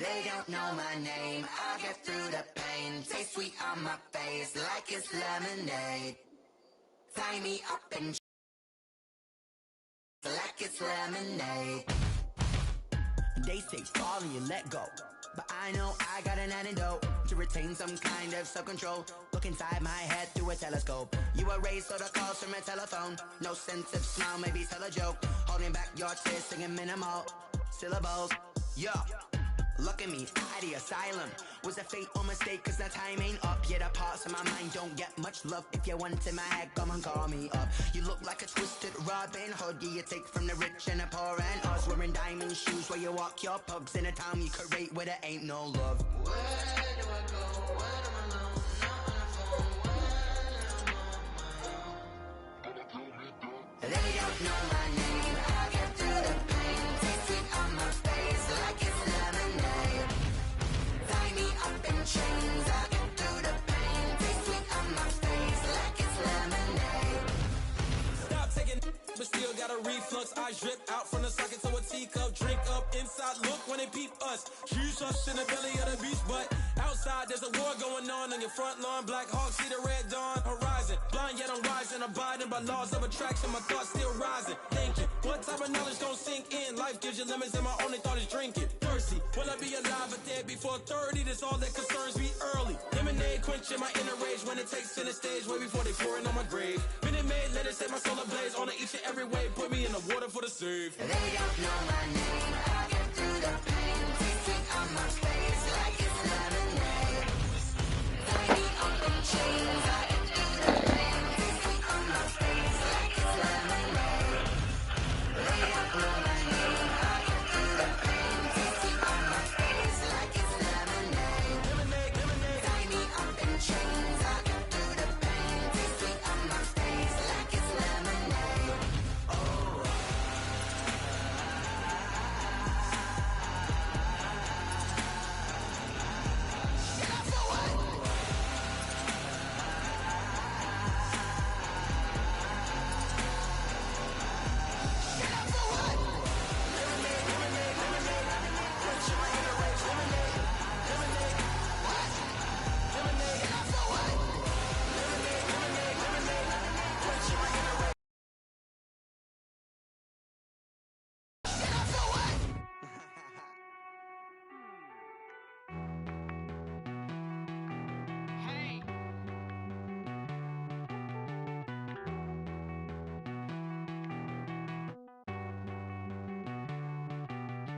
They don't know my name, I'll get through the pain. Taste sweet on my face like it's lemonade. Tie me up and like it's lemonade. They say fall and you let go, but I know I got an antidote to retain some kind of self-control. Look inside my head through a telescope. You erase all the calls from a telephone. No sense of smile, maybe tell a joke. Holding back your tears, singing minimal syllables. Yo, look at me, out the asylum. Was a fate or mistake, cause the time ain't up. Yet the parts of my mind don't get much love. If you want in my head, come and call me up. You look like a twisted Robin Hood. Yeah, you take from the rich and the poor and us. Wearing diamond shoes where you walk your pugs. In a town you create where there ain't no love. Where do I go? When am I alone? Not on my own. They don't know my name. I'll get through the pain. Taste sweet on my face like it's lemonade. Tie me up in chains. I'll get through the pain. Taste sweet on my face like it's lemonade. Stop taking, but still got a reflux. I drip out from the socket to a teacup. Drink up inside, look when they peep us. Choose us in the belly of the beast, but outside there's a war going on your front lawn. Black Hawk, see the red dawn horizon. Blind yet I'm rising, abiding by laws of attraction. My thoughts still rising, thinking what type of knowledge gon' sink in? Life gives you lemons and my only thought is drinking. Thirsty, will I be alive or dead before 30? That's all that concerns me early. Lemonade quenching my inner rage when it takes center stage way before they pour it on my grave. Minute Maid, let it set my soul ablaze on each and every way. Put me in the water for the save. They don't know my name. I'll get through the pain. Taste sweet on my face like it's lemonade. Tie me up in chains. I'll get through the pain. Taste sweet on my face like it's lemonade. They don't know my name. I'll get through the pain. Taste sweet on my face like it's lemonade. Tie me up in chains. I'll get through the pain. Taste sweet on my face like it's lemonade. Oh.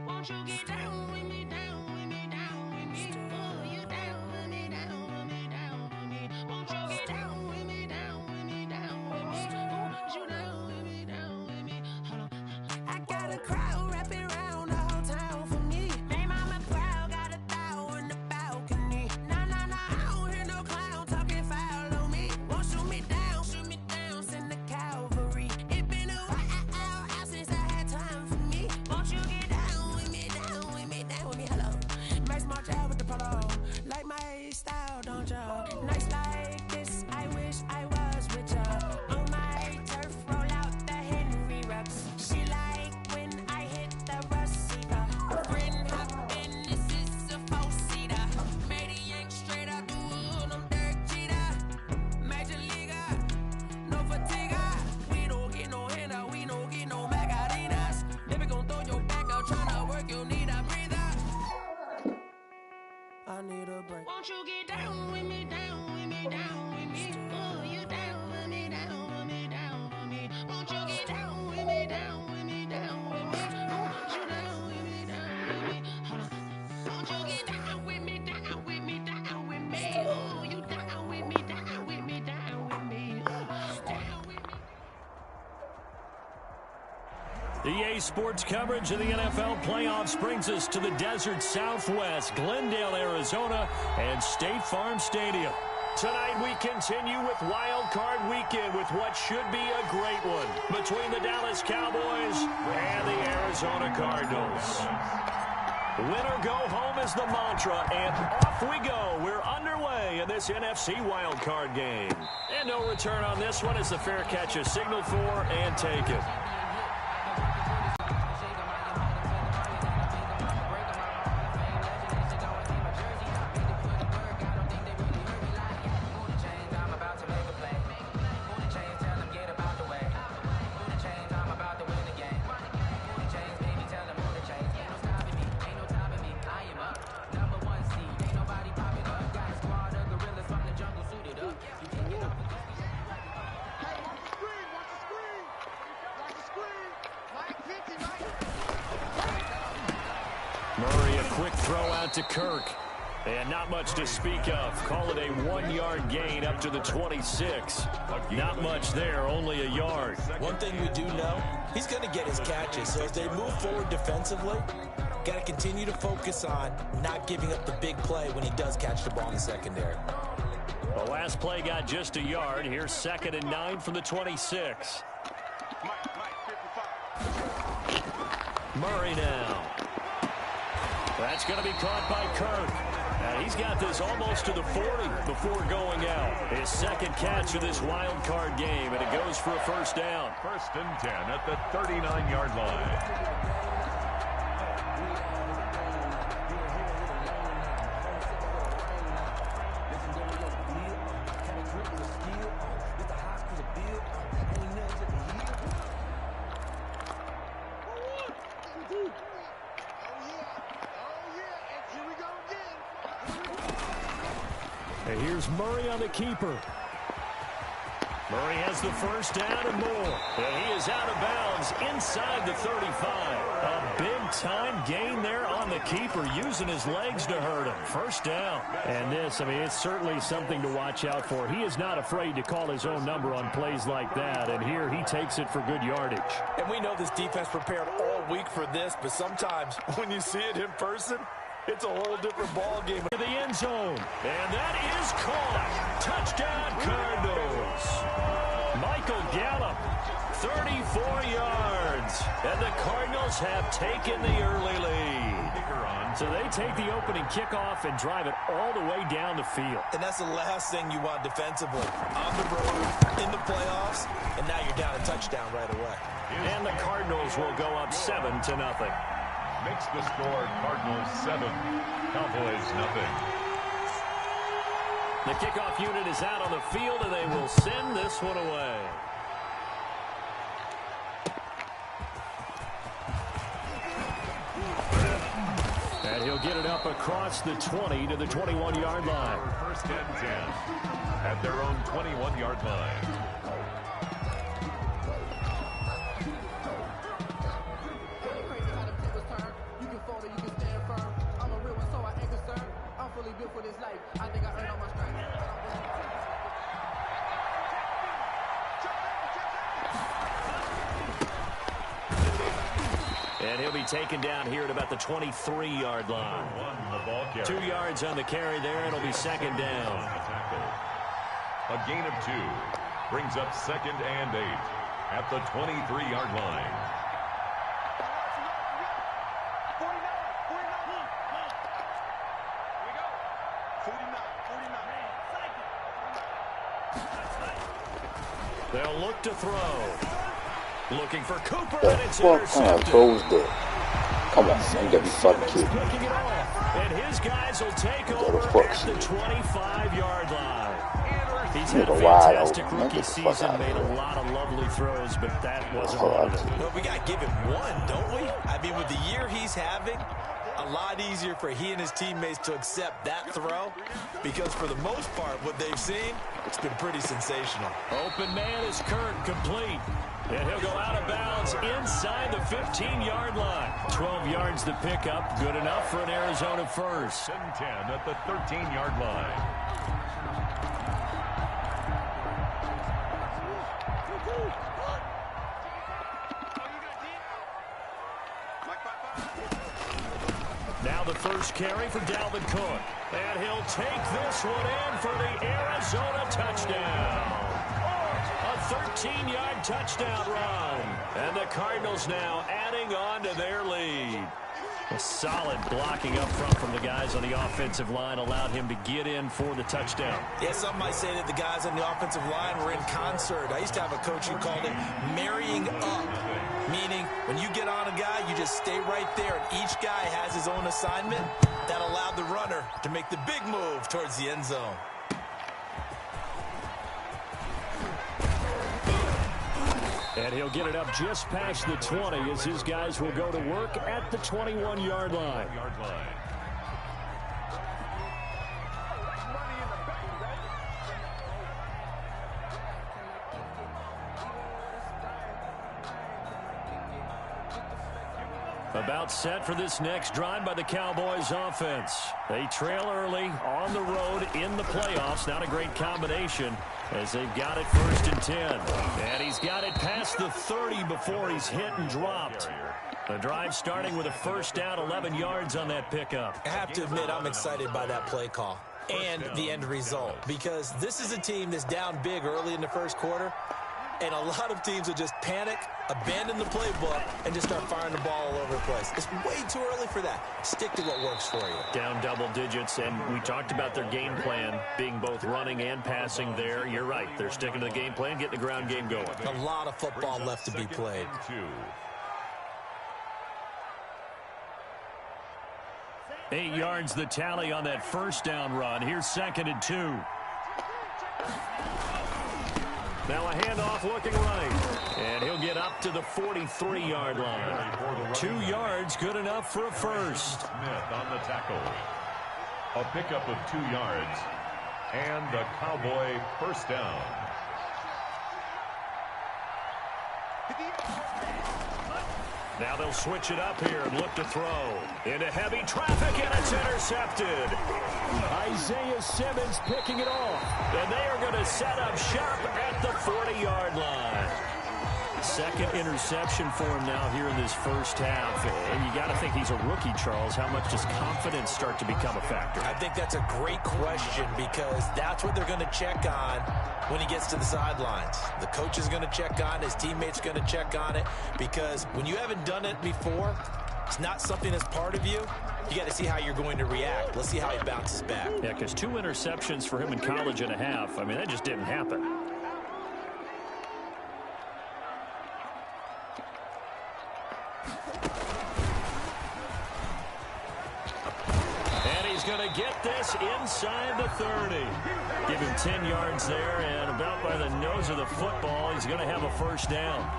Won't you get down with me, down with me, down with me? Oh, you down with me, down with me, down with me. Won't you get down with me, down with me, down with me? Oh, you down with me, down with me? Hold on. I got a crowd wrapping around the whole town for me. Hey, mama proud, got a thou in the balcony. Nah, nah, nah, I don't hear no clown talking foul on me. Won't shoot me down, send the cavalry. It been a while since I had time for me. Won't you get down with me, down with me, down with me? Hello. Max March out with the polo. Like my style, don't y'all? Nights like this, I wish I was with y'all. On my turf, roll out the Henry rocks. She like when I hit the receiver. Friend hop in, this is a four-seater. Made a yank straight out the wood, I'm Derek Jeter. Major leaguer, no fatigue. We don't get no handout, we don't get no Macarinas. Never gon' throw your back out, tryna work, you need a breather. I need a break. Won't you get down with me, down with me, down with me? Oh, you down with me, down with me, down with me? Won't you get down with me, down with me, down with me? Oh, you down with me, down with me? Hold on. Won't you get down with me, down with me, down with me? Oh, you down with me, down with me, down with me? Oh, down with me. EA Sports coverage of the NFL playoffs brings us to the desert Southwest, Glendale, Arizona, and State Farm Stadium. Tonight we continue with Wild Card Weekend with what should be a great one between the Dallas Cowboys and the Arizona Cardinals. Win or go home is the mantra, and off we go. We're underway in this NFC Wild Card game. And no return on this one as the fair catch is signaled for and taken. quick throw out to Kirk. And not much to speak of. Call it a 1-yard gain up to the 26. Not much there, only a yard. One thing we do know, he's going to get his catches. So as they move forward defensively, got to continue to focus on not giving up the big play when he does catch the ball in the secondary. The last play got just a yard. Here's 2nd and 9 from the 26. Murray now. That's going to be caught by Kirk. And he's got this almost to the 40 before going out. His second catch of this wild card game, and it goes for a first down. 1st and 10 at the 39-yard line. And here's Murray on the keeper. Murray has the first down and more. And he is out of bounds inside the 35. A big-time gain there on the keeper, using his legs to hurt him. First down. And this, I mean, it's certainly something to watch out for. He is not afraid to call his own number on plays like that. And here he takes it for good yardage. And we know this defense prepared all week for this, but sometimes when you see it in person, it's a whole different ball game. To the end zone. And that is caught. Touchdown, Cardinals. Michael Gallup, 34 yards. And the Cardinals have taken the early lead. So they take the opening kickoff and drive it all the way down the field. And that's the last thing you want defensively. On the road, in the playoffs, and now you're down a touchdown right away. And the Cardinals will go up 7-0. Makes the score Cardinals 7, Cowboys nothing. The kickoff unit is out on the field, and they will send this one away. And he'll get it up across the 20 to the 21-yard line. 1st and 10 at their own 21-yard line. And he'll be taken down here at about the 23-yard line. 2 yards on the carry there. It'll be 2nd down. A gain of 2 brings up 2nd and 8 at the 23-yard line. They'll look to throw. Looking for Cooper, The and it's fuck kind of intercepted. throws that? Come on, man. You gotta be fucking kidding me. Picking it off, and his guys will take the over fuck at the shit. 25-yard line. He's had a Nigga wide fantastic open, man. rookie Get the fuck season, out of made a here. lot of lovely throws, but that wasn't Oh, one of them. Well, we got to give him one, don't we? I mean, with the year he's having, a lot easier for he and his teammates to accept that throw, because for the most part, what they've seen, it's been pretty sensational. Open man is Kirk, complete. And he'll go out of bounds inside the 15-yard line. 12 yards to pick up, good enough for an Arizona first. 10 at the 13-yard line. Now the first carry for Dalvin Cook. And he'll take this one in for the Arizona touchdown. A 13-yard touchdown run. And the Cardinals now adding on to their lead. A solid blocking up front from the guys on the offensive line allowed him to get in for the touchdown. Yeah, some might say that the guys on the offensive line were in concert. I used to have a coach who called it marrying up, meaning when you get on a guy, you just stay right there, and each guy has his own assignment. That allowed the runner to make the big move towards the end zone. And he'll get it up just past the 20 as his guys will go to work at the 21-yard line. About about set for this next drive by the Cowboys offense. They trail early on the road in the playoffs. Not a great combination as they've got it 1st and 10. And he's got it past the 30 before he's hit and dropped. The drive starting with a 1st down, 11 yards on that pickup. I have to admit, I'm excited by that play call and the end result, because this is a team that's down big early in the 1st quarter, and a lot of teams will just panic, abandon the playbook, and just start firing the ball all over the place. It's way too early for that. Stick to what works for you. Down double digits, and we talked about their game plan being both running and passing there. You're right. They're sticking to the game plan, getting the ground game going. A lot of football left to be played. 8 yards the tally on that 1st down run. Here's 2nd and 2. Now a handoff looking right. And he'll get up to the 43-yard line. 2 yards, good enough for a first. Smith on the tackle. A pickup of 2 yards. And the Cowboy 1st down. Now they'll switch it up here and look to throw. Into heavy traffic, and it's intercepted. Isaiah Simmons picking it off. And they are going to set up shop at the 40-yard line. 2nd interception for him now here in this 1st half. And you got to think he's a rookie, Charles. How much does confidence start to become a factor? I think that's a great question, because that's what they're going to check on when he gets to the sidelines. The coach is going to check on it. His teammates are going to check on it, because when you haven't done it before, it's not something that's part of you. You got to see how you're going to react. Let's see how he bounces back. Yeah, because 2 interceptions for him in college and a half. I mean, that just didn't happen. Going to get this inside the 30. Give him 10 yards there, and about by the nose of the football, he's going to have a 1st down.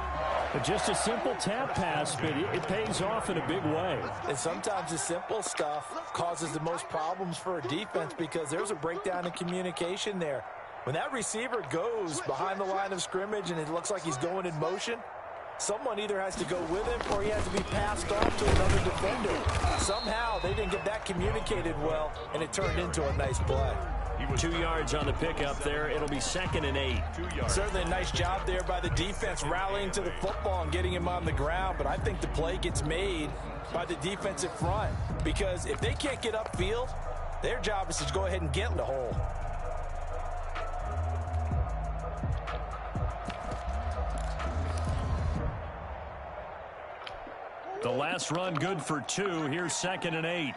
But just a simple tap pass, but it pays off in a big way. And sometimes the simple stuff causes the most problems for a defense, because there's a breakdown in communication there. When that receiver goes behind the line of scrimmage and it looks like he's going in motion, someone either has to go with him or he has to be passed off to another defender. Somehow they didn't get that communicated well, and it turned into a nice play. 2 yards on the pickup there. It'll be 2nd and 8. Certainly a nice job there by the defense, rallying to the football and getting him on the ground. But I think the play gets made by the defensive front, because if they can't get upfield, their job is to go ahead and get in the hole. The last run good for 2. Here's 2nd and 8.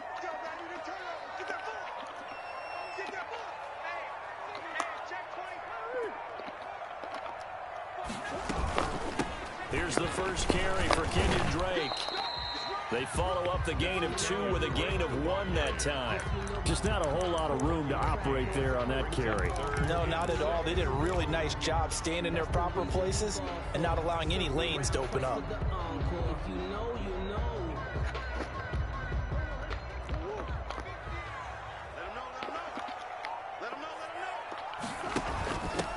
Here's the first carry for Kenyon Drake. They follow up the gain of 2 with a gain of 1 that time. Just not a whole lot of room to operate there on that carry. No, not at all. They did a really nice job staying in their proper places and not allowing any lanes to open up.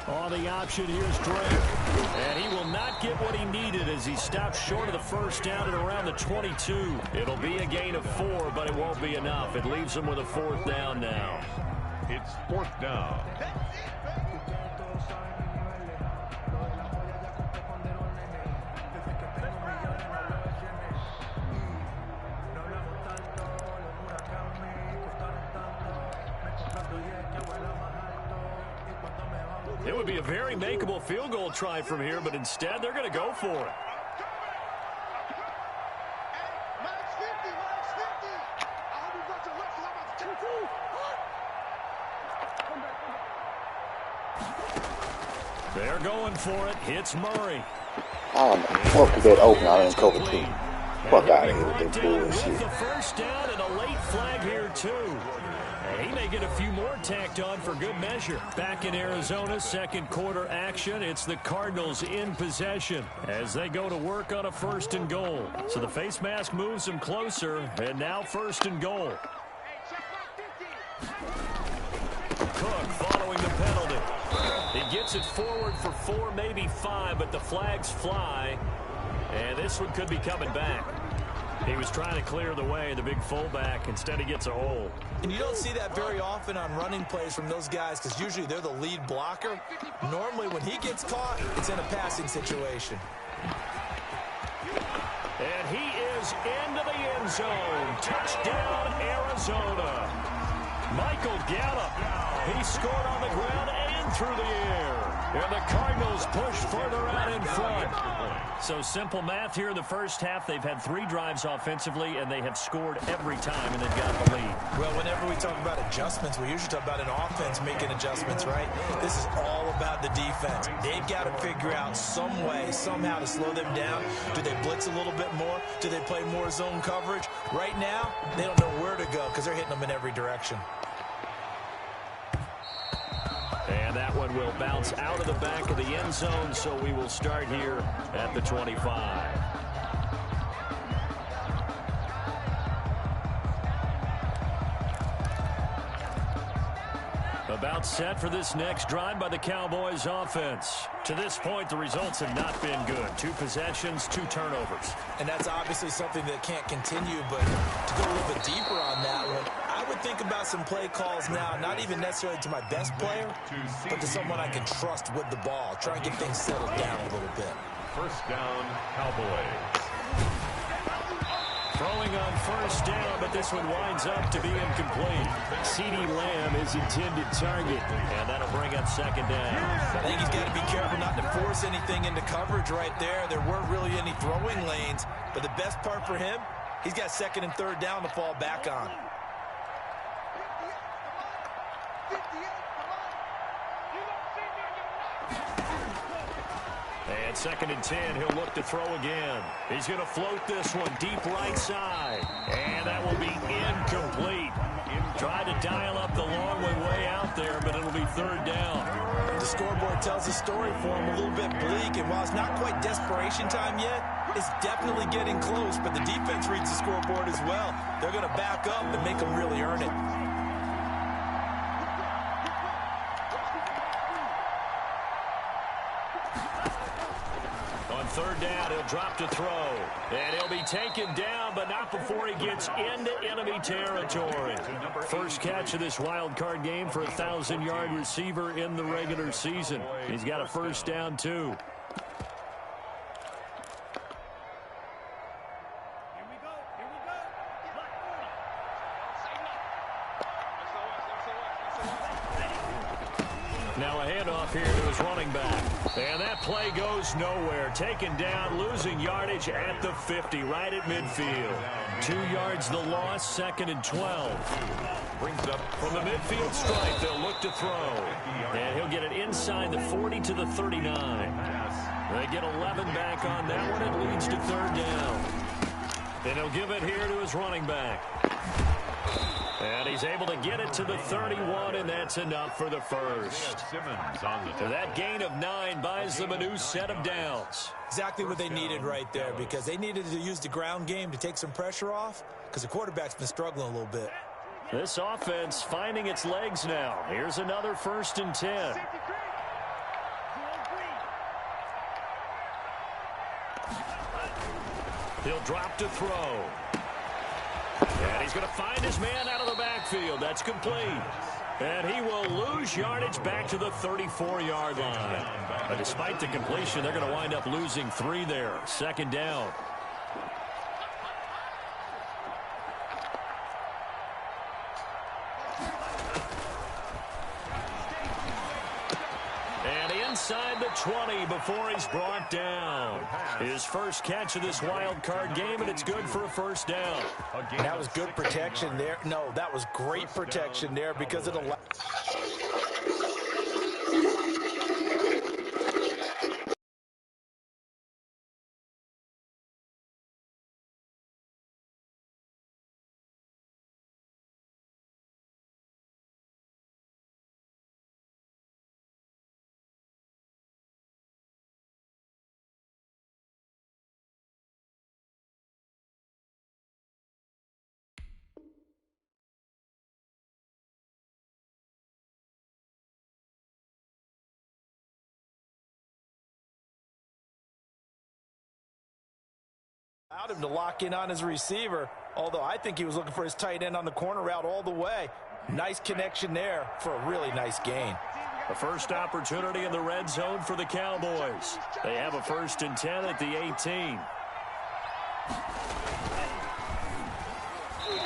On the option, here's Drake. And he will not get what he needed as he stops short of the 1st down at around the 22. It'll be a gain of 4, but it won't be enough. It leaves him with a 4th down now. It's 4th down. It would be a very makeable field goal try from here, but instead they're going to go for it. They're going for it. Hits Murray. Fuck that open. I didn't cover 2. Fuck out of here with that bullshit. With the 1st down and a late flag here, too. He may get a few more tacked on for good measure. Back in Arizona, 2nd quarter action. It's the Cardinals in possession as they go to work on a 1st and goal. So the face mask moves them closer, and now 1st and goal. Cook following the penalty. He gets it forward for 4, maybe 5, but the flags fly, and this one could be coming back. He was trying to clear the way, the big fullback. Instead, he gets a hole. And you don't see that very often on running plays from those guys because usually they're the lead blocker. Normally, when he gets caught, it's in a passing situation. And he is into the end zone. Touchdown, Arizona. Michael Gallup. He scored on the ground and through the air. And the Cardinals push further out in front. So simple math here in the first half. They've had 3 drives offensively, and they have scored every time, and they've got the lead. Well, whenever we talk about adjustments, we usually talk about an offense making adjustments, right? This is all about the defense. They've got to figure out some way, somehow to slow them down. Do they blitz a little bit more? Do they play more zone coverage? Right now, they don't know where to go because they're hitting them in every direction. And that one will bounce out of the back of the end zone, so we will start here at the 25. About set for this next drive by the Cowboys offense. To this point, the results have not been good. 2 possessions, 2 turnovers. And that's obviously something that can't continue, but to go a little bit deeper on that one, I would think about some play calls now, not even necessarily to my best player, but to someone I can trust with the ball. Try and get things settled down a little bit. First down, Cowboys. Throwing on first down, but this one winds up to be incomplete. CeeDee Lamb is intended target, and that'll bring up second down. I think he's got to be careful not to force anything into coverage right there. There weren't really any throwing lanes, but the best part for him, he's got second and third down to fall back on. And second and 10, he'll look to throw again. He's going to float this one deep right side. And that will be incomplete. Tried to dial up the long way out there, but it'll be third down. The scoreboard tells the story for him, a little bit bleak. And while it's not quite desperation time yet, it's definitely getting close. But the defense reads the scoreboard as well. They're going to back up and make them really earn it. Third down, he'll drop to throw. And he'll be taken down, but not before he gets into enemy territory. First catch of this wild card game for a 1,000-yard receiver in the regular season. He's got a first down, too. Now a handoff here to his running back. And that play goes nowhere. Taken down, losing yardage at the 50, right at midfield. 2 yards the loss, second and 12. Brings up from the midfield stripe, they'll look to throw. And he'll get it inside the 40 to the 39. They get 11 back on that one. It leads to third down. And he'll give it here to his running back. And he's able to get it to the 31, and that's enough for the first. That gain of 9 buys them a new set of downs. Exactly what they needed right there, because they needed to use the ground game to take some pressure off, because the quarterback's been struggling a little bit. This offense finding its legs now. Here's another first and 10. He'll drop to throw. And he's going to find his man out of the backfield. That's complete. And he will lose yardage back to the 34-yard line. But despite the completion, they're going to wind up losing 3 there. Second down. Inside the 20 before he's brought down. His first catch of this wild card game, and it's good for a first down. That was good protection there. No, that was great protection there because it allowed. allowed him to lock in on his receiver, although I think he was looking for his tight end on the corner route all the way. Nice connection there for a really nice gain. The first opportunity in the red zone for the Cowboys. They have a 1st and 10 at the 18.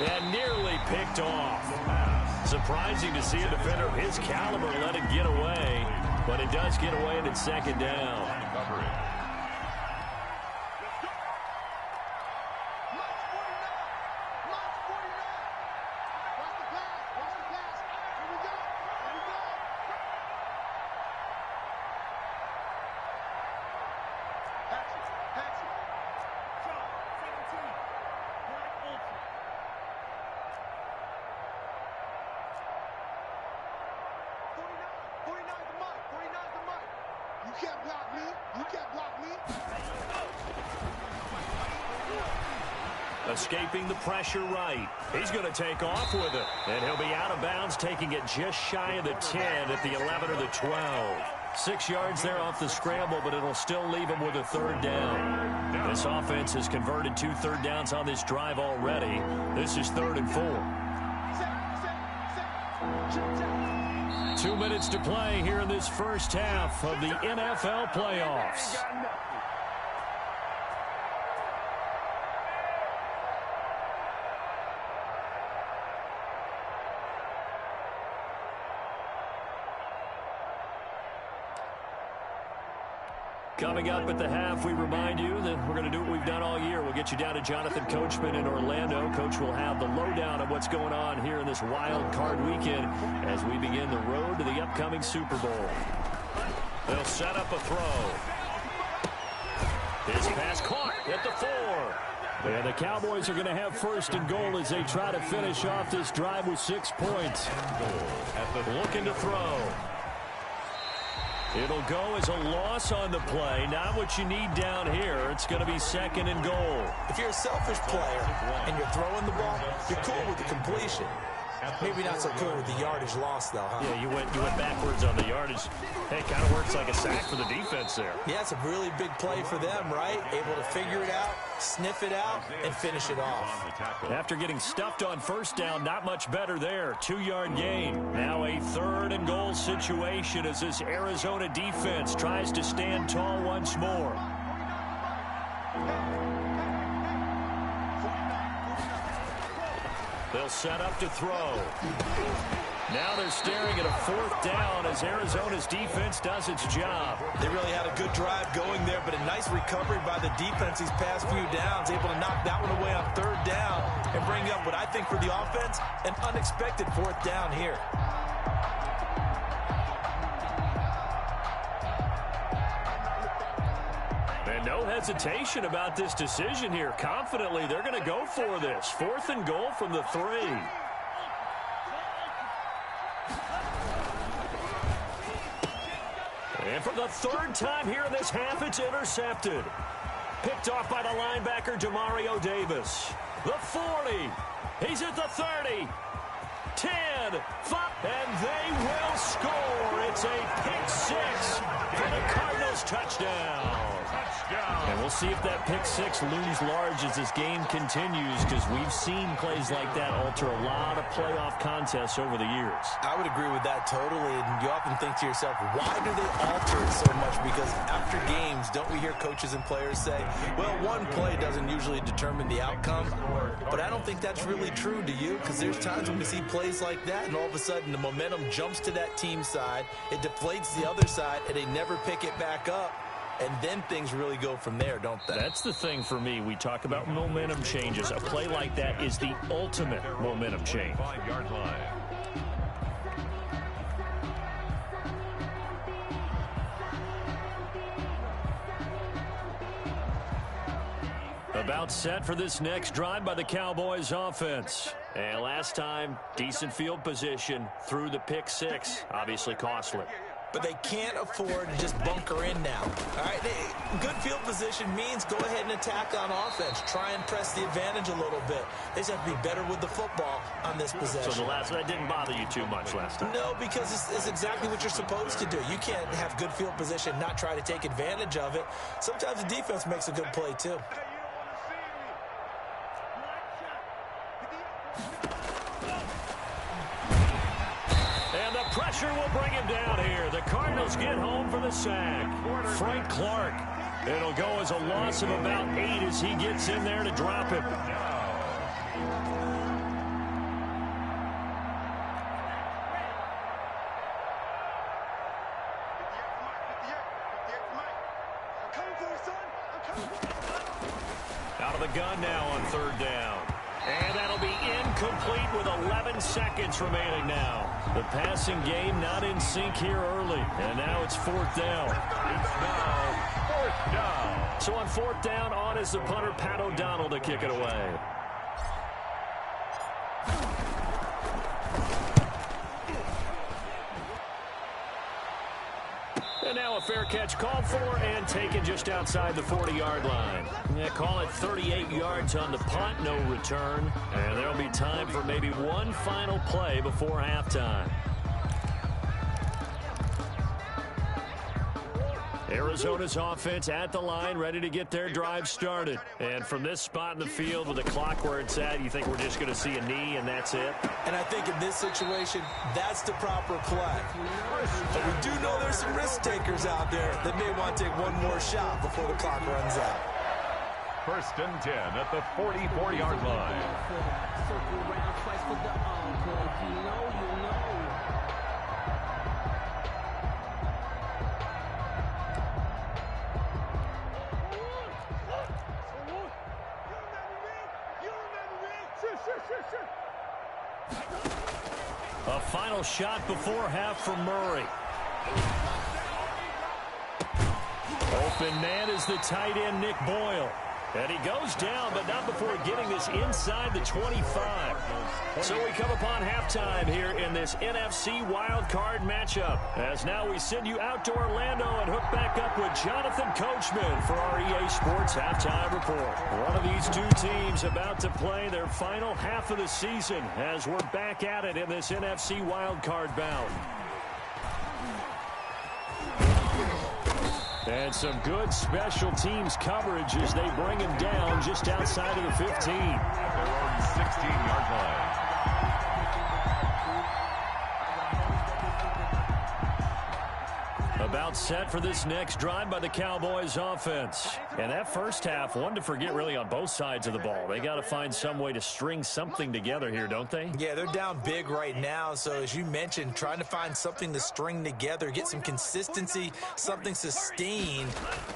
And nearly picked off. Surprising to see a defender of his caliber let it get away, but it does get away and it's 2nd down. Escaping the pressure right. He's going to take off with it. And he'll be out of bounds, taking it just shy of the 10 at the 11 or the 12. 6 yards there off the scramble, but it'll still leave him with a 3rd down. This offense has converted 2 third downs on this drive already. This is 3rd and 4. 2 minutes to play here in this first half of the NFL playoffs. Coming up at the half, we remind you that we're going to do what we've done all year. We'll get you down to Jonathan Coachman in Orlando. Coach will have the lowdown of what's going on here in this wild card weekend as we begin the road to the upcoming Super Bowl. They'll set up a throw. His pass caught at the 4. And the Cowboys are going to have 1st and goal as they try to finish off this drive with 6 points. Looking to throw. It'll go as a loss on the play. Not what you need down here. It's going to be 2nd and goal. If you're a selfish player and you're throwing the ball, you're cool with the completion. Maybe not so cool with the yardage loss, though, huh? Yeah, you went backwards on the yardage. Hey, it kind of works like a sack for the defense there. Yeah, it's a really big play for them, right? Able to figure it out, sniff it out, and finish it off. After getting stuffed on 1st down, not much better there. 2-yard gain. Now a 3rd and goal situation as this Arizona defense tries to stand tall once more. They'll set up to throw. Now they're staring at a 4th down as Arizona's defense does its job. They really had a good drive going there, but a nice recovery by the defense these past few downs, able to knock that one away on 3rd down and bring up what I think for the offense, an unexpected 4th down here. And no hesitation about this decision here. Confidently, they're going to go for this. 4th and goal from the 3. And for the 3rd time here in this half, it's intercepted. Picked off by the linebacker, Demario Davis. The 40. He's at the 30. 10, 5, and they will score. It's a pick 6 for the Cardinals touchdown. And we'll see if that pick 6 looms large as this game continues, because we've seen plays like that alter a lot of playoff contests over the years. I would agree with that totally, and you often think to yourself, why do they alter it so much? Because after games, don't we hear coaches and players say, well, one play doesn't usually determine the outcome, but I don't think that's really true, do you? Because there's times when we see plays like that, and all of a sudden the momentum jumps to that team side, it deflates the other side, and they never pick it back up. And then things really go from there, don't they? That's the thing for me. We talk about momentum changes. A play like that is the ultimate momentum change. 5-yard line. About set for this next drive by the Cowboys offense. And last time, decent field position through the pick 6. Obviously costly. But they can't afford to just bunker in now. All right, good field position means go ahead and attack on offense. Try and press the advantage a little bit. They just have to be better with the football on this possession. So that didn't bother you too much last time? No, because it's exactly what you're supposed to do. You can't have good field position, not try to take advantage of it. Sometimes the defense makes a good play, too. pressure will bring him down here. The Cardinals get home for the sack. Frank Clark. It'll go as a loss of about 8 as he gets in there to drop him. Out of the gun now on 3rd down. And that'll be incomplete with 11 seconds remaining now. The passing game not in sync here early. And now it's 4th down. It's now 4th down. So on 4th down, on is the punter, Pat O'Donnell, to kick it away. And now a fair catch called for and taken just outside the 40-yard line. Yeah, call it 38 yards on the punt, no return. And there'll be time for maybe one final play before halftime. Arizona's offense at the line, ready to get their drive started. And from this spot in the field with the clock where it's at, you think we're just going to see a knee and that's it? And I think in this situation, that's the proper play. But we do know there's some risk takers out there that may want to take one more shot before the clock runs out. 1st and 10 at the 44-yard line. A final shot before half from Murray. Open man is the tight end, Nick Boyle. And he goes down, but not before getting this inside the 25. So we come upon halftime here in this NFC Wild Card matchup. As now we send you out to Orlando and hook back up with Jonathan Coachman for our EA Sports Halftime Report. One of these two teams about to play their final half of the season as we're back at it in this NFC Wild Card bout. And some good special teams coverage as they bring him down just outside of the 15. They're on 16-yard line. About set for this next drive by the Cowboys offense. And that first half, one to forget really on both sides of the ball. They got to find some way to string something together here, don't they? Yeah, they're down big right now. So as you mentioned, trying to find something to string together, get some consistency, something sustained,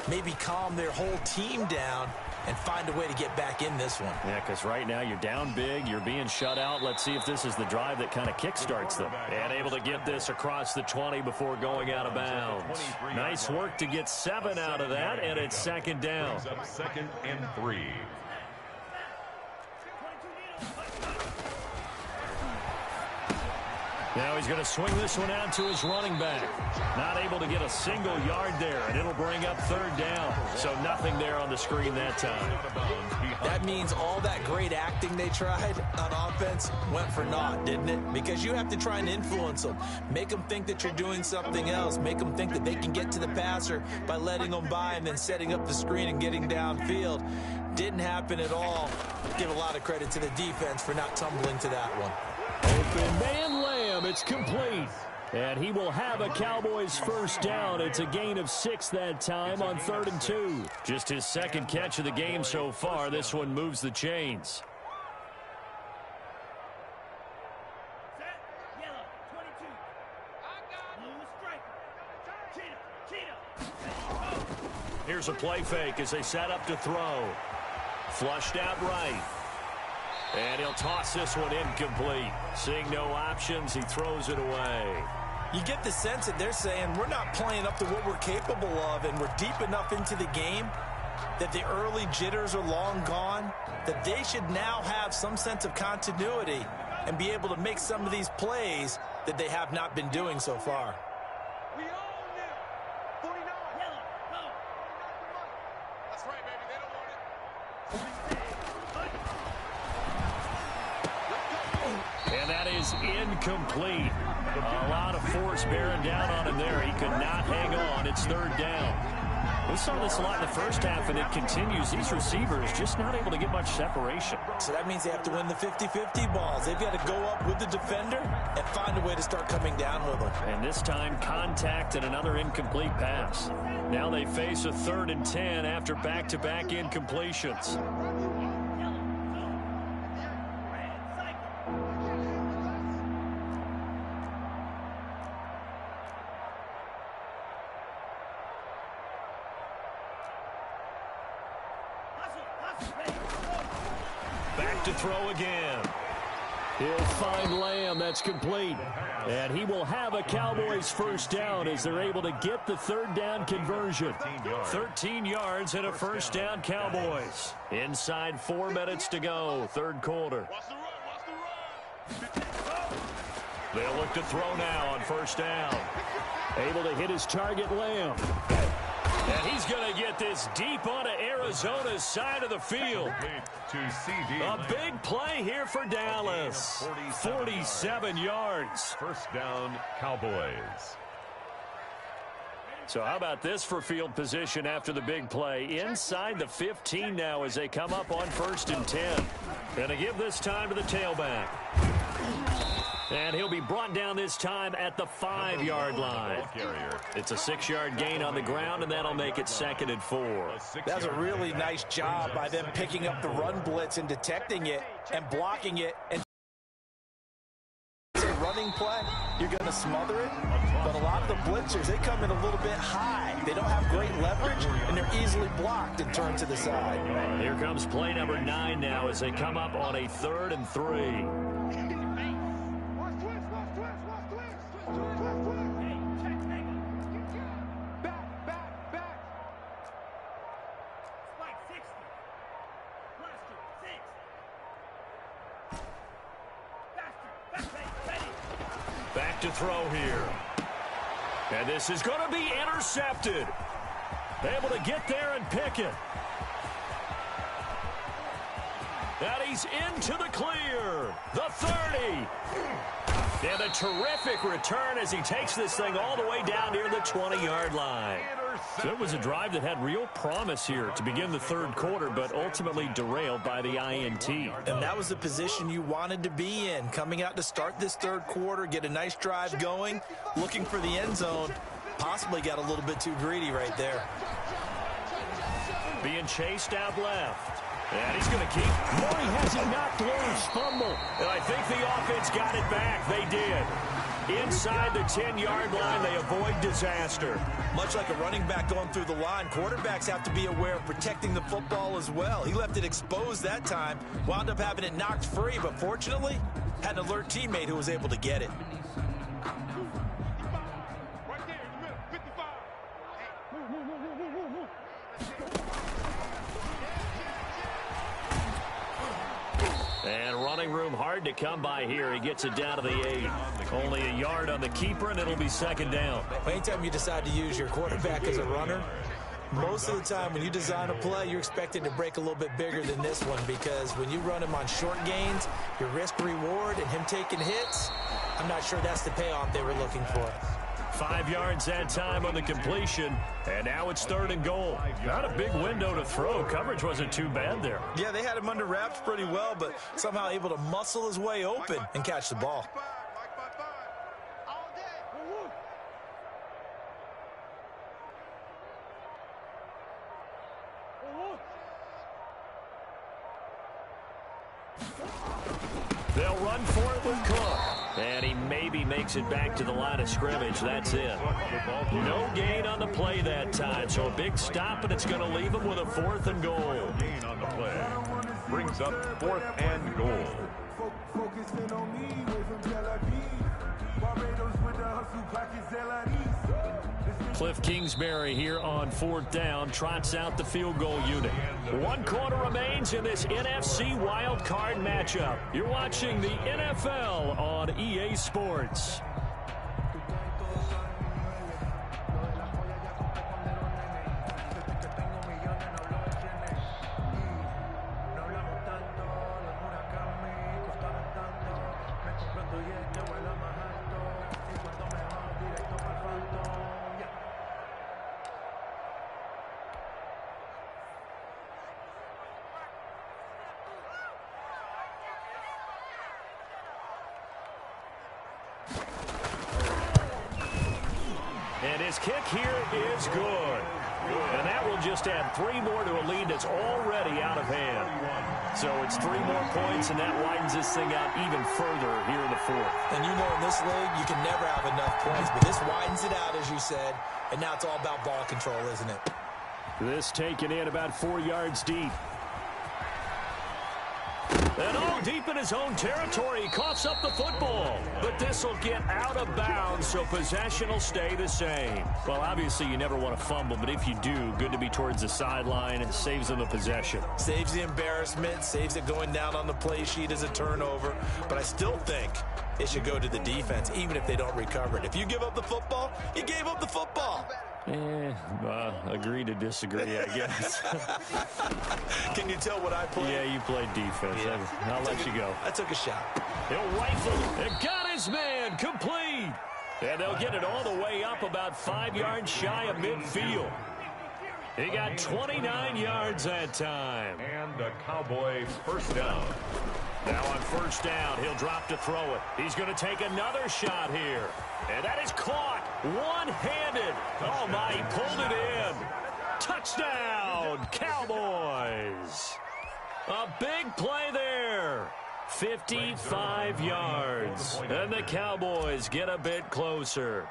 maybe calm their whole team down and find a way to get back in this one. Yeah, because right now you're down big, you're being shut out. Let's see if this is the drive that kind of kickstarts them. And able to get this across the 20 before going out of bounds. Nice work to get 7 out of that, and it's 2nd down. 2nd and 3. Now he's going to swing this one out to his running back. Not able to get a single yard there, and it'll bring up 3rd down. So nothing there on the screen that time. That means all that great acting they tried on offense went for naught, didn't it? Because you have to try and influence them. Make them think that you're doing something else. Make them think that they can get to the passer by letting them by and then setting up the screen and getting downfield. Didn't happen at all. Give a lot of credit to the defense for not tumbling to that one. Open man Lamb, it's complete. And he will have a Cowboys 1st down. It's a gain of 6 that time on 3rd and 2. Just his 2nd catch of the game so far. This one moves the chains. Here's a play fake as they set up to throw. Flushed out right. And he'll toss this one incomplete. Seeing no options, he throws it away. You get the sense that they're saying we're not playing up to what we're capable of, and we're deep enough into the game that the early jitters are long gone, that they should now have some sense of continuity and be able to make some of these plays that they have not been doing so far. We all knew. 49. Yellow, go. That's right, baby. They don't want it. And that is incomplete. A lot of force bearing down on him there. He could not hang on. It's 3rd down. We saw this a lot in the first half, and it continues. These receivers just not able to get much separation. So that means they have to win the 50-50 balls. They've got to go up with the defender and find a way to start coming down with them. And this time, contact and another incomplete pass. Now they face a 3rd and 10 after back-to-back incompletions. Back to throw again. He'll find Lamb. That's complete. And he will have a Cowboys first down as they're able to get the 3rd down conversion. 13 yards and a first down, Cowboys. Inside 4 minutes to go, 3rd quarter. They'll look to throw now on first down. Able to hit his target, Lamb. And he's going to get this deep onto Arizona's side of the field. A big play here for Dallas. 47 yards. First down, Cowboys. So how about this for field position after the big play? Inside the 15 now as they come up on 1st and 10. Going to give this time to the tailback. And he'll be brought down this time at the 5-yard line. It's a 6-yard gain on the ground, and that'll make it 2nd and 4. That's a really nice job by them picking up the run blitz and detecting it and blocking it. And it's a running play. You're going to smother it. But a lot of the blitzers, they come in a little bit high. They don't have great leverage, and they're easily blocked and turned to the side. Here comes play number 9 now as they come up on a 3rd and 3. Back to throw here. And this is going to be intercepted. Able to get there and pick it. And he's into the clear. The 30. And a terrific return as he takes this thing all the way down near the 20-yard line. So it was a drive that had real promise here to begin the 3rd quarter, but ultimately derailed by the INT. And that was the position you wanted to be in, coming out to start this 3rd quarter, get a nice drive going, looking for the end zone. Possibly got a little bit too greedy right there. Being chased out left. And he's going to keep. Murray has it knocked loose. Fumble. And I think the offense got it back. They did. Inside the 10-yard line, they avoid disaster. Much like a running back going through the line, quarterbacks have to be aware of protecting the football as well. He left it exposed that time, wound up having it knocked free, but fortunately, had an alert teammate who was able to get it. And running room hard to come by here. He gets it down to the 8. Only a yard on the keeper, and it'll be 2nd down. Anytime you decide to use your quarterback as a runner, most of the time when you design a play, you're expected to break a little bit bigger than this one, because when you run him on short gains, your risk-reward and him taking hits, I'm not sure that's the payoff they were looking for. 5 yards that time on the completion, and now it's 3rd and goal. Not a big window to throw. Coverage wasn't too bad there. Yeah, they had him under wraps pretty well, but somehow able to muscle his way open and catch the ball. They'll run for it with Cook. And he maybe makes it back to the line of scrimmage. That's it. No gain on the play that time. So a big stop, and it's going to leave him with a 4th and goal. Gain on the play. Brings up 4th and goal. Cliff Kingsbury here on 4th down, trots out the field goal unit. 1 quarter remains in this NFC wild card matchup. You're watching the NFL on EA Sports. And his kick here is good. And that will just add 3 more to a lead that's already out of hand. So it's 3 more points, and that widens this thing out even further here in the 4th. And you know in this league, you can never have enough points, but this widens it out, as you said, and now it's all about ball control, isn't it? This taken in about 4 yards deep. And all deep in his own territory, he coughs up the football. But this will get out of bounds, so possession will stay the same. Well, obviously, you never want to fumble, but if you do, good to be towards the sideline. It saves them the possession. Saves the embarrassment, saves it going down on the play sheet as a turnover. But I still think it should go to the defense, even if they don't recover it. If you give up the football, you gave up the football. Agree to disagree, I guess. Can you tell what I played? Yeah, you played defense. Yeah. I'll let you go. I took a shot. He'll rifle. It got his man. Complete. And they'll get it all the way up about 5 yards shy of midfield. He got 29 yards that time. And a Cowboy first down. Now on first down, he'll drop to throw it. He's going to take another shot here. And that is caught one-handed. Oh, my, he pulled it in. Touchdown, Cowboys. A big play there. 55 yards. And the Cowboys get a bit closer.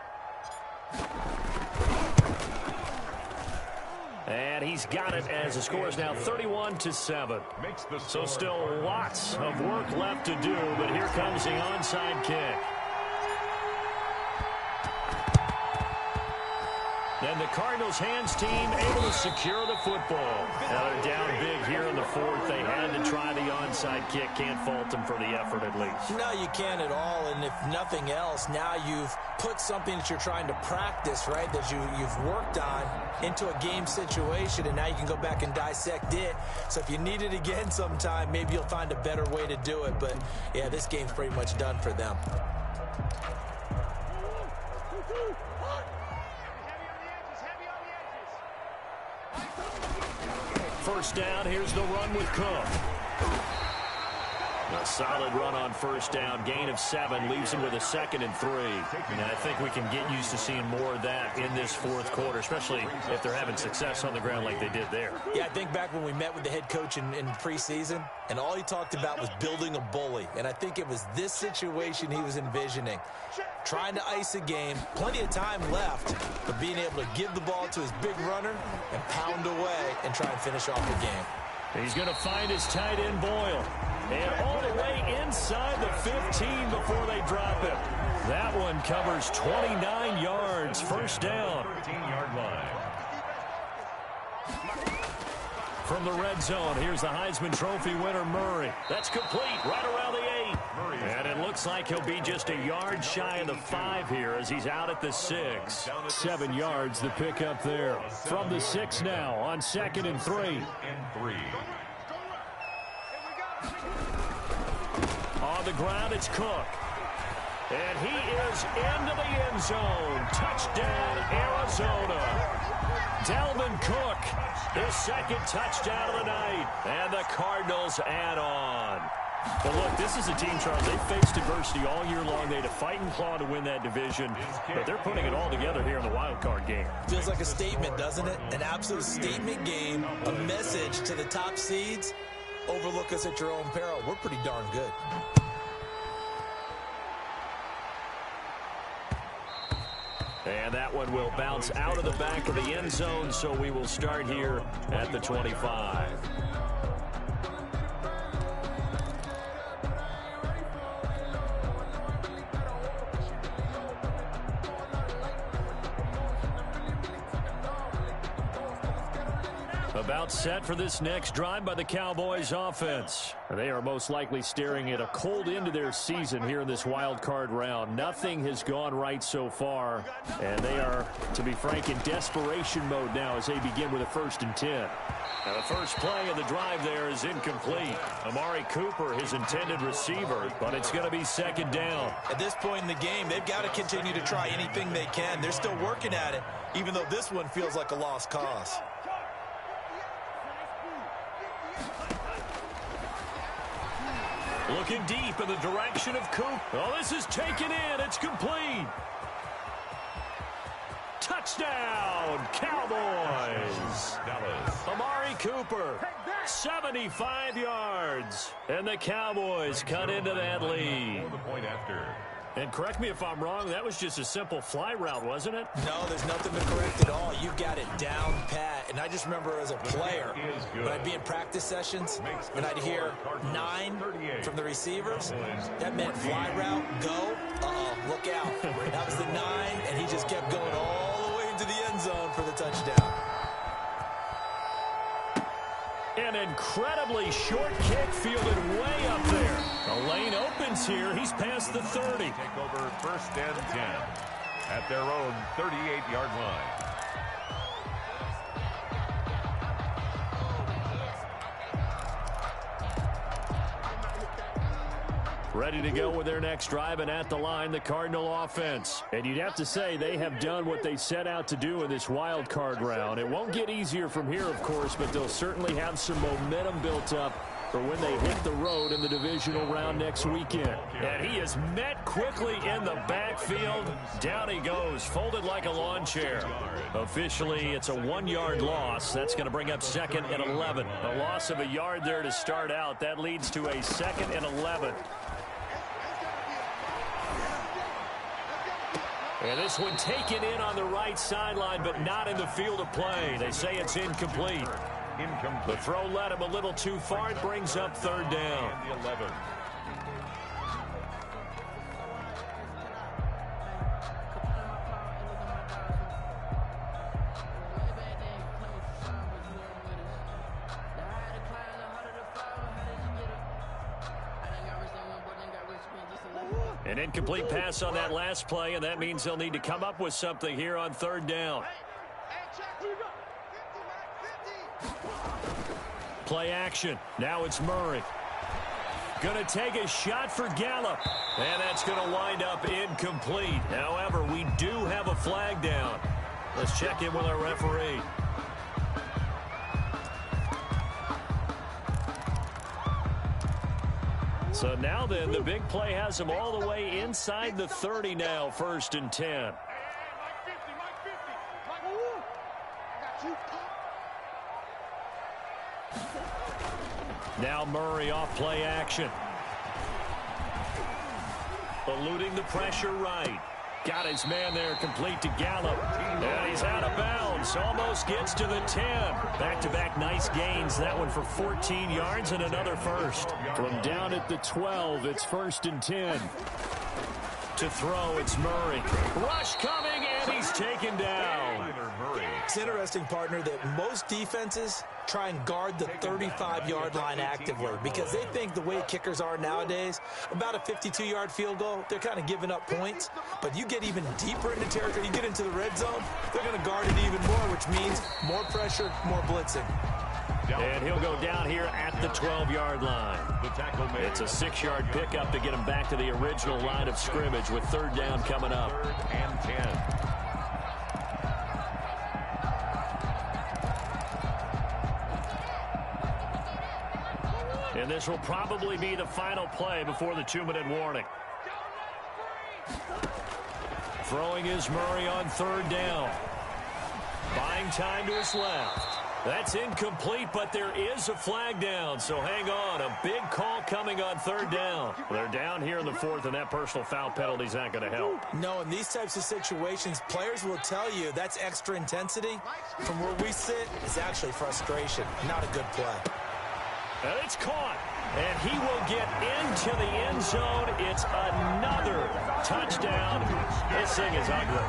And he's got it as the score is now 31-7. So still lots of work left to do, but here comes the onside kick. And the Cardinals' hands team able to secure the football. Now they're down big here in the 4th. They had to try the onside kick. Can't fault them for the effort at least. No, you can't at all. And if nothing else, now you've put something that you're trying to practice, right, that you've worked on into a game situation, and now you can go back and dissect it. So if you need it again sometime, maybe you'll find a better way to do it. But, yeah, this game's pretty much done for them. First down, here's the run with Cook. A solid run on first down, gain of 7, leaves him with a 2nd and 3. And I think we can get used to seeing more of that in this 4th quarter, especially if they're having success on the ground like they did there. Yeah, I think back when we met with the head coach in preseason, and all he talked about was building a bully. And I think it was this situation he was envisioning. Trying to ice a game, plenty of time left, but being able to give the ball to his big runner and pound away and try and finish off the game. He's going to find his tight end, Boyle. And all the way inside the 15 before they drop it. That one covers 29 yards. First down. 15-yard line. From the red zone, here's the Heisman Trophy winner, Murray. That's complete right around the 8. And it looks like he'll be just a yard shy of the 5 here as he's out at the 6. 7 yards the pickup there. From the 6 now on 2nd and 3. On the ground, it's Cook. And he is into the end zone. Touchdown, Arizona. Dalvin Cook, his 2nd touchdown of the night. And the Cardinals add on. But look, this is a team, Charles, they faced adversity all year long. They had to fight and claw to win that division. But they're putting it all together here in the wild card game. Feels like a statement, doesn't it? An absolute statement game, a message to the top seeds. Overlook us at your own peril. We're pretty darn good. And that one will bounce out of the back of the end zone, so we will start here at the 25. About set for this next drive by the Cowboys offense. They are most likely staring at a cold end to their season here in this wild card round. Nothing has gone right so far, and they are, to be frank, in desperation mode now as they begin with a 1st and 10. Now the first play of the drive there is incomplete. Amari Cooper, his intended receiver, but it's going to be 2nd down. At this point in the game, they've got to continue to try anything they can. They're still working at it, even though this one feels like a lost cause. Looking deep in the direction of Coop. Oh, this is taken in. It's complete. Touchdown, Cowboys. Amari Cooper, 75 yards. And the Cowboys cut into that lead. And correct me if I'm wrong, that was just a simple fly route, wasn't it? No, there's nothing to correct at all. You got it down pat. And I just remember as a player, when I'd be in practice sessions, and I'd hear 9 from the receivers, that meant fly route, go, look out. That was the 9, and he just kept going all the way into the end zone for the touchdown. An incredibly short kick fielded way up there. The lane opens here. He's past the 30. Take over 1st and 10 at their own 38-yard line. Ready to go with their next drive, and at the line, the Cardinal offense. And you'd have to say they have done what they set out to do in this wild card round. It won't get easier from here, of course, but they'll certainly have some momentum built up for when they hit the road in the divisional round next weekend. And he is met quickly in the backfield. Down he goes, folded like a lawn chair. Officially, it's a 1-yard loss. That's going to bring up 2nd and 11. A loss of a yard there to start out. That leads to a 2nd and 11. And this one taken in on the right sideline, but not in the field of play. They say it's incomplete. The throw led him a little too far. It brings up 3rd down. And the 11. An incomplete pass on that last play, and that means they'll need to come up with something here on 3rd down. Play action. Now it's Murray. Going to take a shot for Gallup. And that's going to wind up incomplete. However, we do have a flag down. Let's check in with our referee. So now then, the big play has him all the way inside the 30 now, 1st and 10. Now Murray off play action. Eluding the pressure right. Got his man there, complete to Gallup. And he's out of bounds. Almost gets to the 10. Back-to-back nice gains. That one for 14 yards and another first. From down at the 12, it's 1st and 10. To throw, it's Murray. Rush coming, and he's taken down. It's interesting, partner, that most defenses try and guard the 35-yard line actively because they think the way kickers are nowadays, about a 52-yard field goal, they're kind of giving up points. But you get even deeper into territory, you get into the red zone, they're going to guard it even more, which means more pressure, more blitzing. And he'll go down here at the 12-yard line. It's a 6-yard pickup to get him back to the original line of scrimmage with 3rd down coming up. 3rd and 10. And this will probably be the final play before the 2-minute warning. Throwing is Murray on 3rd down. Buying time to his left. That's incomplete, but there is a flag down, so hang on. A big call coming on 3rd down. They're down here in the 4th, and that personal foul penalty is not going to help. No, in these types of situations, players will tell you that's extra intensity. From where we sit, it's actually frustration, not a good play. And it's caught, and he will get into the end zone. It's another touchdown. This thing is ugly.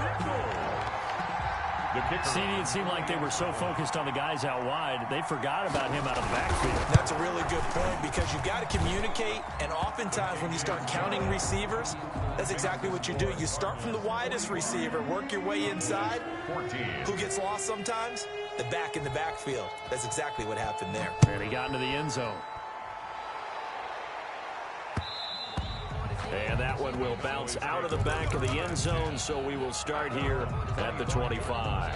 See, it seemed like they were so focused on the guys out wide, they forgot about him out of the backfield. That's a really good point because you got to communicate, and oftentimes when you start counting receivers, that's exactly what you do. You start from the widest receiver, work your way inside. 14. Who gets lost sometimes? The back in the backfield. That's exactly what happened there. And he got into the end zone. And that one will bounce out of the back of the end zone, so we will start here at the 25.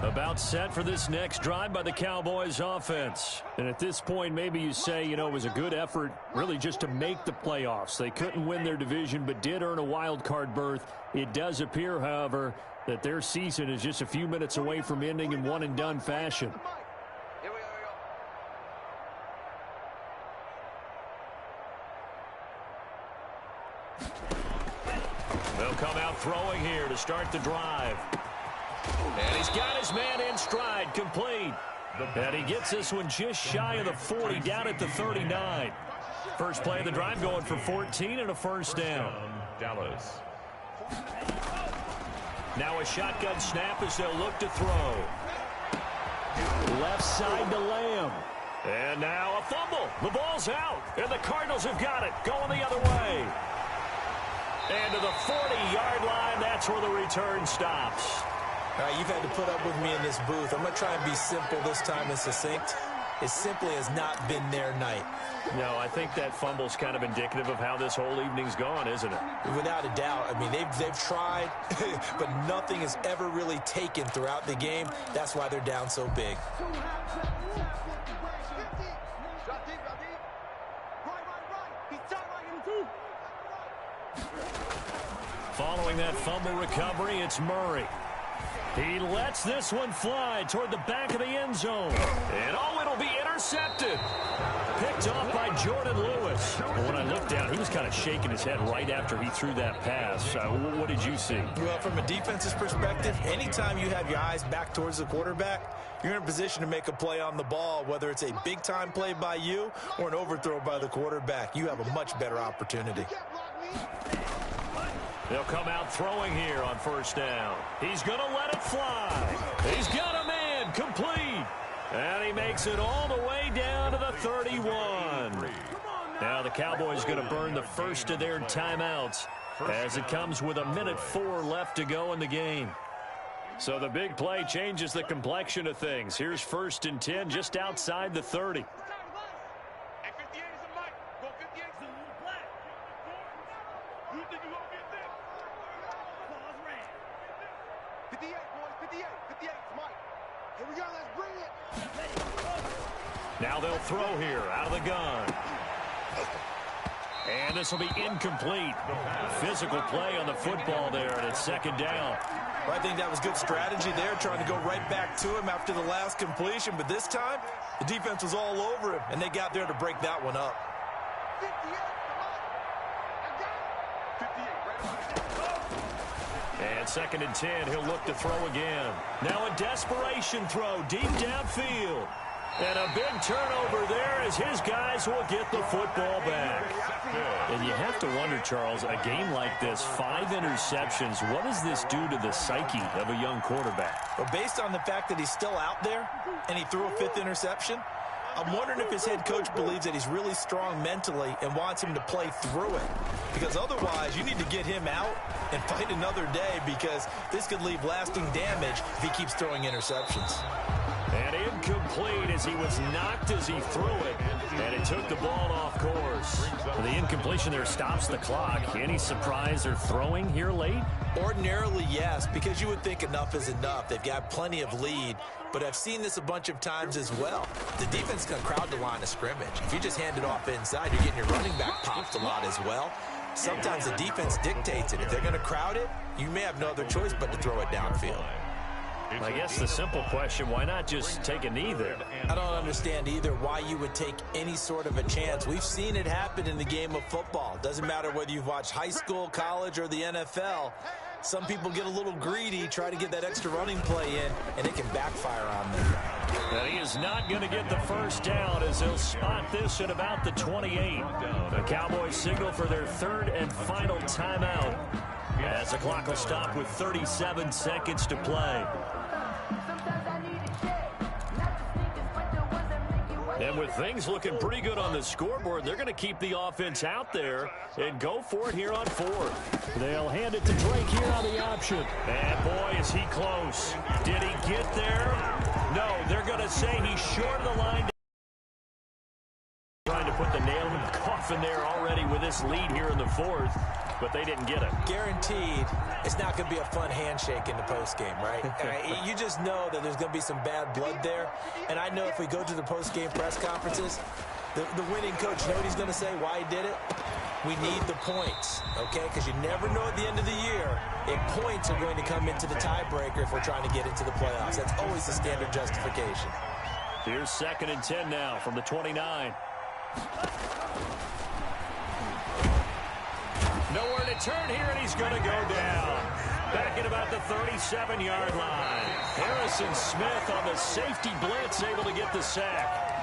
About set for this next drive by the Cowboys offense. And at this point, maybe you say, it was a good effort really just to make the playoffs. They couldn't win their division but did earn a wild card berth. It does appear, however, that their season is just a few minutes away from ending in one-and-done fashion. They'll come out throwing here to start the drive. And he's got his man in stride, complete. And he gets this one just shy of the 40, down at the 39. First play of the drive going for 14 and a first down. Dallas. Now a shotgun snap as they'll look to throw. Left side to Lamb. And now a fumble. The ball's out. And the Cardinals have got it. Going the other way. And to the 40-yard line, that's where the return stops. All right, you've had to put up with me in this booth. I'm going to try and be simple this time and succinct. It simply has not been their night. No, I think that fumble's kind of indicative of how this whole evening's gone, isn't it? Without a doubt. I mean, they've tried, but nothing has ever really taken throughout the game. That's why they're down so big. Following that fumble recovery, it's Murray. He lets this one fly toward the back of the end zone. And, it'll be intercepted. Picked off by Jordan Lewis. When I looked down, he was kind of shaking his head right after he threw that pass. What did you see? Well, from a defense's perspective, anytime you have your eyes back towards the quarterback, you're in a position to make a play on the ball, whether it's a big-time play by you or an overthrow by the quarterback. You have a much better opportunity. They'll come out throwing here on first down. He's going to let it fly. He's got a man complete. And he makes it all the way down to the 31. Now the Cowboys going to burn the first of their timeouts as it comes with 1:04 left to go in the game. So the big play changes the complexion of things. Here's 1st and 10 just outside the 30. Now they'll throw here out of the gun. And this will be incomplete. Physical play on the football there, and it's 2nd down. Well, I think that was good strategy there, trying to go right back to him after the last completion. But this time, the defense was all over him, and they got there to break that one up. And 2nd and 10, he'll look to throw again. Now a desperation throw deep downfield. And a big turnover there as his guys will get the football back. And you have to wonder, Charles, a game like this, 5 interceptions, what does this do to the psyche of a young quarterback? Well, based on the fact that he's still out there and he threw a 5th interception, I'm wondering if his head coach believes that he's really strong mentally and wants him to play through it. Because otherwise, you need to get him out and fight another day, because this could leave lasting damage if he keeps throwing interceptions. And incomplete as he was knocked as he threw it. And it took the ball off course. The incompletion there stops the clock. Any surprise they're throwing here late? Ordinarily, yes, because you would think enough is enough. They've got plenty of lead. But I've seen this a bunch of times as well. The defense can crowd the line of scrimmage. If you just hand it off inside, you're getting your running back popped a lot as well. Sometimes the defense dictates it. If they're going to crowd it, you may have no other choice but to throw it downfield. I guess the simple question, why not just take a knee there? I don't understand either why you would take any sort of a chance. We've seen it happen in the game of football. Doesn't matter whether you've watched high school, college, or the NFL. Some people get a little greedy, try to get that extra running play in, and it can backfire on them. And he is not going to get the first down as they'll spot this at about the 28. The Cowboys signal for their 3rd and final timeout as the clock will stop with 37 seconds to play. And with things looking pretty good on the scoreboard, they're going to keep the offense out there and go for it here on 4th. They'll hand it to Drake here on the option. And boy, is he close. Did he get there? No, they're going to say he's short of the line. Trying to put the nail in the coffin there already with this lead here in the 4th. but they didn't get it. Guaranteed it's not going to be a fun handshake in the postgame, right? You just know that there's going to be some bad blood there. And I know if we go to the postgame press conferences, the winning coach, you know what he's going to say, why he did it? We need the points, okay? Because you never know at the end of the year if points are going to come into the tiebreaker if we're trying to get into the playoffs. That's always the standard justification. Here's 2nd and 10 now from the 29. Nowhere to turn here, and he's going to go down. Back at about the 37-yard line. Harrison Smith on the safety blitz, able to get the sack.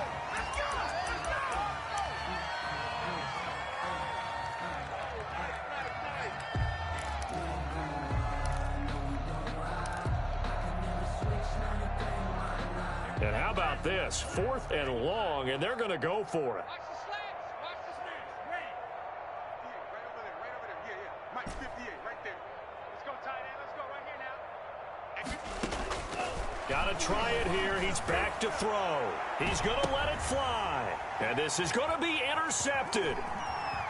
And how about this? 4th and long, and they're going to go for it. Got to try it here. He's back to throw. He's going to let it fly. And this is going to be intercepted.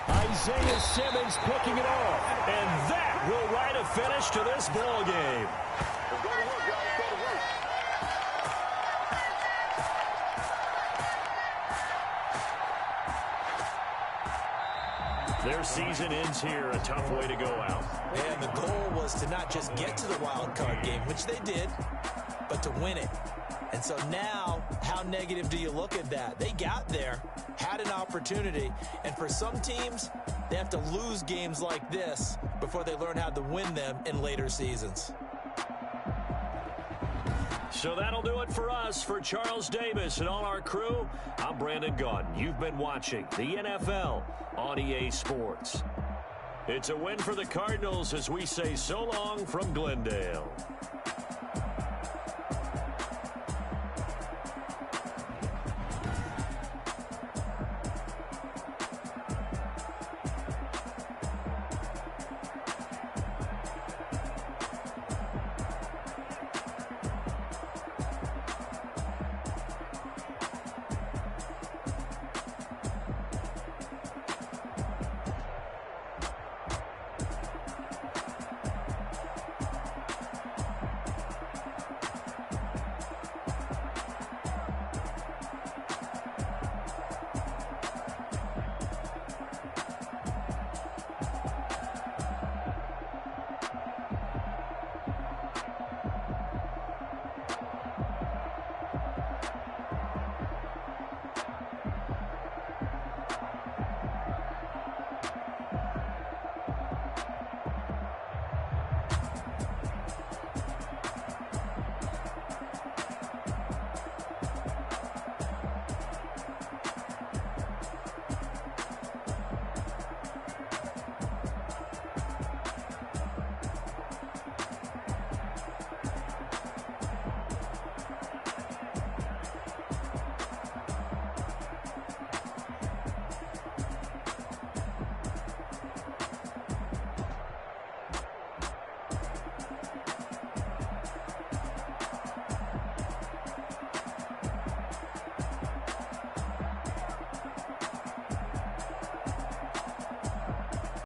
Isaiah Simmons picking it off. And that will write a finish to this ball game. Their season ends here. A tough way to go out. And the goal was to not just get to the wild card game, which they did, but to win it. And so now, how negative do you look at that? They got there, had an opportunity, and for some teams, they have to lose games like this before they learn how to win them in later seasons. So that'll do it for us. For Charles Davis and all our crew, I'm Brandon Gaudin. You've been watching the NFL on EA Sports. It's a win for the Cardinals as we say so long from Glendale.